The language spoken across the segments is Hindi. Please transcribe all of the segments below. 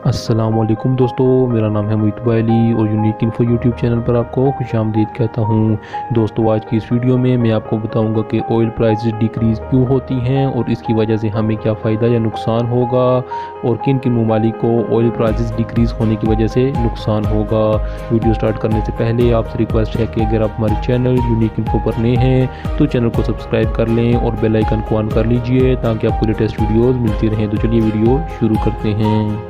अस्सलामुअलैकुम दोस्तों, मेरा नाम है मोहित वाली और यूनिक इन्फो यूट्यूब चैनल पर आपको खुशामदीद कहता हूँ। दोस्तों, आज की इस वीडियो में मैं आपको बताऊंगा कि ऑयल प्राइसेस डिक्रीज़ क्यों होती हैं और इसकी वजह से हमें क्या फ़ायदा या नुकसान होगा और किन किन ममालिक को ऑयल प्राइसेस डिक्रीज़ होने की वजह से नुकसान होगा। वीडियो स्टार्ट करने से पहले आपसे रिक्वेस्ट है कि अगर आप हमारे चैनल यूनिक इन्फो पर नए हैं तो चैनल को सब्सक्राइब कर लें और बेल आइकन को ऑन कर लीजिए ताकि आपको लेटेस्ट वीडियोज़ मिलती रहें। तो चलिए वीडियो शुरू करते हैं।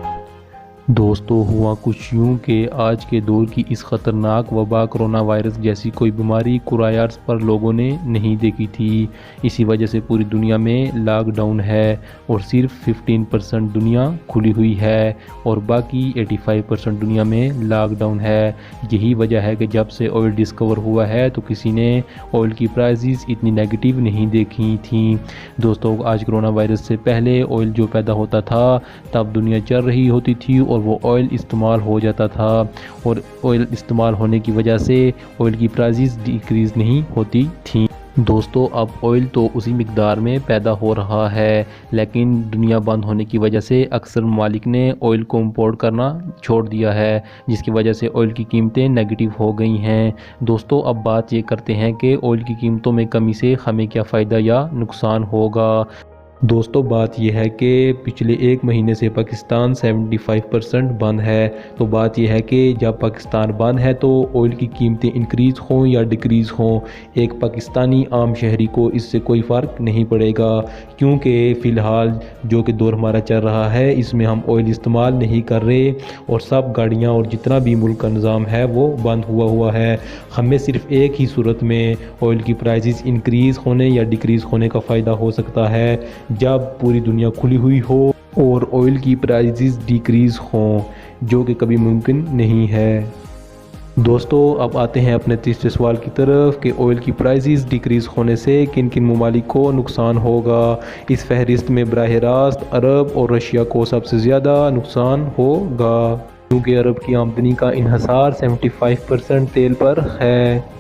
दोस्तों, हुआ कुछ यूँ कि आज के दौर की इस ख़तरनाक वबा कोरोना वायरस जैसी कोई बीमारी कुरायार्स पर लोगों ने नहीं देखी थी। इसी वजह से पूरी दुनिया में लॉकडाउन है और सिर्फ 15% दुनिया खुली हुई है और बाकी 85% दुनिया में लॉकडाउन है। यही वजह है कि जब से ऑयल डिस्कवर हुआ है तो किसी ने ऑयल की प्राइसेस इतनी नेगेटिव नहीं देखी थी। दोस्तों, आज कोरोना वायरस से पहले ऑयल जो पैदा होता था तब दुनिया चल रही होती थी और वो ऑयल इस्तेमाल हो जाता था और ऑयल इस्तेमाल होने की वजह से ऑयल की प्राइसेस डिक्रीज़ नहीं होती थी। दोस्तों, अब ऑयल तो उसी मिकदार में पैदा हो रहा है, लेकिन दुनिया बंद होने की वजह से अक्सर ममालिक ने ऑयल को इम्पोर्ट करना छोड़ दिया है, जिसकी वजह से ऑयल की कीमतें नेगेटिव हो गई हैं। दोस्तों, अब बात ये करते हैं कि ऑयल की कीमतों में कमी से हमें क्या फ़ायदा या नुकसान होगा। दोस्तों, बात यह है कि पिछले एक महीने से पाकिस्तान 75% बंद है। तो बात यह है कि जब पाकिस्तान बंद है तो ऑयल की कीमतें इंक्रीज़ हों या डिक्रीज़ हों, एक पाकिस्तानी आम शहरी को इससे कोई फ़र्क नहीं पड़ेगा, क्योंकि फ़िलहाल जो कि दौर हमारा चल रहा है इसमें हम ऑयल इस्तेमाल नहीं कर रहे और सब गाड़ियाँ और जितना भी मुल्क का निज़ाम है वो बंद हुआ है। हमें सिर्फ एक ही सूरत में ऑयल की प्राइसेस इंक्रीज़ होने या डिक्रीज़ होने का फ़ायदा हो सकता है, जब पूरी दुनिया खुली हुई हो और ऑयल की प्राइसेस डिक्रीज़ हों, जो कि कभी मुमकिन नहीं है। दोस्तों, अब आते हैं अपने तीसरे सवाल की तरफ कि ऑयल की प्राइसेस डिक्रीज़ होने से किन किन ममालिक को नुकसान होगा। इस फहरिस्त में बराह रास्त अरब और रशिया को सबसे ज़्यादा नुकसान होगा, क्योंकि अरब की आमदनी का इन्हसार 75% तेल पर है।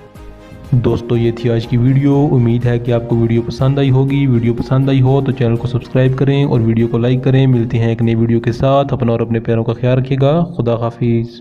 दोस्तों, ये थी आज की वीडियो। उम्मीद है कि आपको वीडियो पसंद आई होगी। वीडियो पसंद आई हो तो चैनल को सब्सक्राइब करें और वीडियो को लाइक करें। मिलते हैं एक नई वीडियो के साथ। अपना और अपने प्यारों का ख्याल रखिएगा। खुदा हाफिज़।